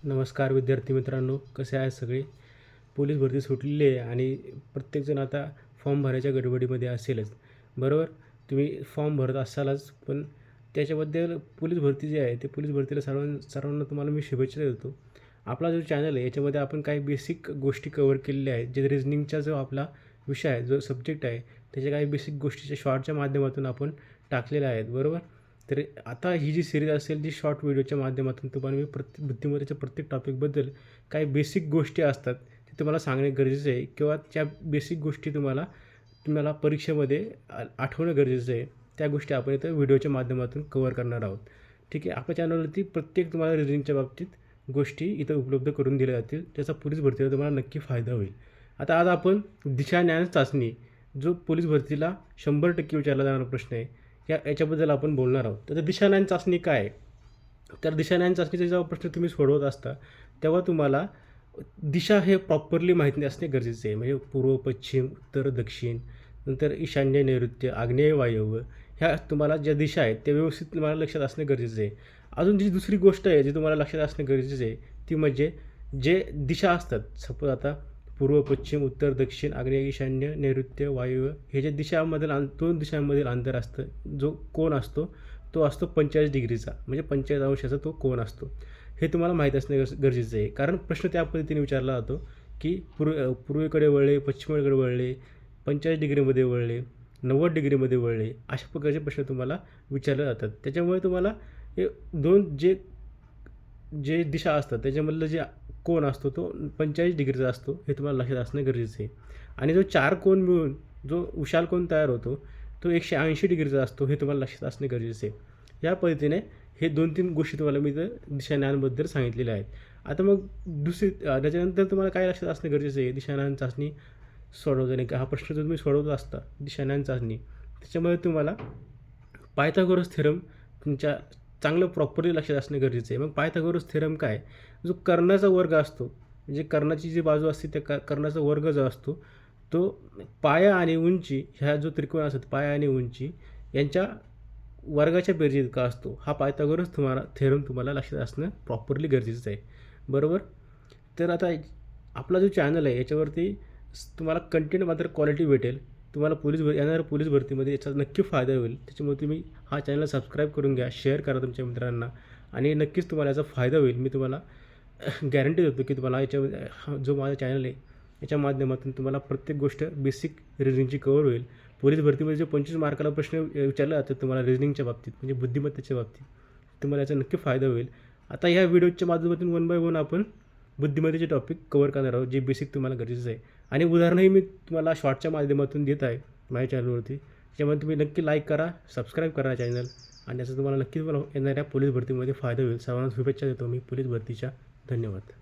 नमस्कार विद्यार्थी मित्रांनो, कसे आहेत सगळे? पोलीस भरती सुटलेली आहे आणि प्रत्येकजण आता फॉर्म भरायच्या गडबडीमध्ये असेलच, बरोबर? तुम्ही फॉर्म भरत असालच, पण त्याच्याबद्दल पोलीस भरती जी आहे, ते पोलीस भरतीला सर्वांना तुम्हाला मी शुभेच्छा देतो. आपला जो चॅनल आहे, याच्यामध्ये आपण काही बेसिक गोष्टी कव्हर केलेल्या आहेत, जे रिझनिंगचा जो आपला विषय आहे, जो सब्जेक्ट आहे, त्याच्या काही बेसिक गोष्टीच्या शॉर्टच्या माध्यमातून आपण टाकलेल्या आहेत, बरोबर? तर आता ही जी सिरीज असेल, जी शॉर्ट व्हिडिओच्या माध्यमातून तुम्हाला मी बुद्धिमत्तेच्या प्रत्येक टॉपिकबद्दल काही बेसिक गोष्टी असतात ते तुम्हाला सांगणे गरजेचं आहे, किंवा त्या बेसिक गोष्टी तुम्हाला परीक्षेमध्ये आठवणं गरजेचं आहे. त्या गोष्टी आपण इथं व्हिडिओच्या माध्यमातून कव्हर करणार आहोत. ठीक आहे. आपल्या चॅनलवरती प्रत्येक तुम्हाला रिझनिंगच्या बाबतीत गोष्टी इथं उपलब्ध करून दिल्या जातील, त्याचा पोलीस भरतीला तुम्हाला नक्की फायदा होईल. आता आज आपण दिशाज्ञान चाचणी, जो पोलीस भरतीला 100% विचारला जाणारा प्रश्न आहे, याच्याबद्दल आपण बोलणार आहोत. तर दिशाज्ञान चाचणी काय आहे? तर दिशाज्ञान चाचणीचा जेव्हा प्रश्न तुम्ही सोडवत असता, तेव्हा तुम्हाला दिशा हे प्रॉपरली माहिती असणे गरजेचे आहे. म्हणजे पूर्व, पश्चिम, उत्तर, दक्षिण, नंतर ईशान्य, नैऋत्य, आग्नेय, वायव्य, ह्या तुम्हाला ज्या दिशा आहेत त्या व्यवस्थित तुम्हाला लक्षात असणं गरजेचं आहे. अजून जी दुसरी गोष्ट आहे जी तुम्हाला लक्षात असणं गरजेचं आहे, ती म्हणजे जे दिशा असतात, सपोज आता पूर्व, पश्चिम, उत्तर, दक्षिण, आग्नेय, ईशान्य, नैऋत्य, वायव्य, हे जे दिशांमधील दोन दिशांमधील अंतर असतं, जो कोन असतो, तो असतो 45 डिग्रीचा, म्हणजे 45 अंशाचा तो कोन असतो. हे तुम्हाला माहीत असणे गरजेचं आहे. कारण प्रश्न त्या पद्धतीने विचारला जातो, की पूर्वेकडे वळले, पश्चिमेकडे वळले, 45 डिग्रीमध्ये वळले, 90 डिग्रीमध्ये वळले, अशा प्रकारचे प्रश्न तुम्हाला विचारले जातात. त्याच्यामुळे तुम्हाला हे दोन जे जे दिशा असतात त्याच्यामधलं जे कोन असतो तो 45 डिग्रीचा असतो, हे तुम्हाला लक्षात असणं गरजेचं आहे. आणि जो 4 कोन मिळून जो विशाल कोन तयार होतो, तो 180 डिग्रीचा असतो, हे तुम्हाला लक्षात असणे गरजेचं आहे. या पद्धतीने हे 2-3 गोष्टी तुम्हाला मी इथं दिशाज्ञानबद्दल सांगितलेल्या आहेत. आता मग त्याच्यानंतर तुम्हाला काय लक्षात असणं गरजेचं आहे, दिशाज्ञान चाचणी सोडवताना, का हा प्रश्न जर तुम्ही सोडवत असता दिशाज्ञान चाचणी, त्याच्यामध्ये तुम्हाला पायथागोरस थेरम तुमच्या चांगलं प्रॉपरली लक्षात असणं गरजेचं आहे. मग पायथागोरस थेरम काय? जो कर्णाचा वर्ग असतो, म्हणजे कर्णाची जी बाजू असते त्या कर्णाचा वर्ग जो असतो, तो पाया आणि उंची, ह्या जो त्रिकोण असतात पाया आणि उंची यांच्या वर्गाच्या बेरजेत का असतो, हा पायथागोरस थेरम तुम्हाला लक्षात असणं प्रॉपरली गरजेचं आहे, बरोबर? तर आता आपला जो चॅनल आहे याच्यावरती तुम्हाला कंटेंट मात्र क्वालिटी भेटेल. तुम्हाला येणाऱ्या पोलीस भरतीमध्ये याचा नक्की फायदा होईल. त्याच्यामुळे तुम्ही हा चॅनल सबस्क्राईब करून घ्या, शेअर करा तुमच्या मित्रांना, आणि नक्कीच तुम्हाला याचा फायदा होईल. मी तुम्हाला गॅरंटी देतो की तुम्हाला जो माझा चॅनल आहे याच्या माध्यमातून तुम्हाला प्रत्येक गोष्ट बेसिक रिझनिंगची कव्हर होईल. पोलीस भरतीमध्ये जे 25 मार्काला प्रश्न विचारले जातात तुम्हाला रिझनिंगच्या बाबतीत, म्हणजे बुद्धिमत्तेच्या बाबतीत, तुम्हाला याचा नक्की फायदा होईल. आता ह्या व्हिडिओच्या माध्यमातून 1 बाय 1 आपण बुद्धिमत्तेचे टॉपिक कव्हर करणार आहोत, जे बेसिक तुम्हाला गरजेचं आहे. आणि उदाहरणंही मी तुम्हाला शॉर्टच्या माध्यमातून देत आहे माझ्या चॅनलवरती. त्याच्यामुळे तुम्ही नक्की लाईक करा, सबस्क्राईब करा चॅनल, आणि याचा तुम्हाला नक्कीच येणाऱ्या पोलीस भरतीमध्ये फायदा होईल. सर्वांना शुभेच्छा देतो मी पोलीस भरतीच्या. धन्यवाद.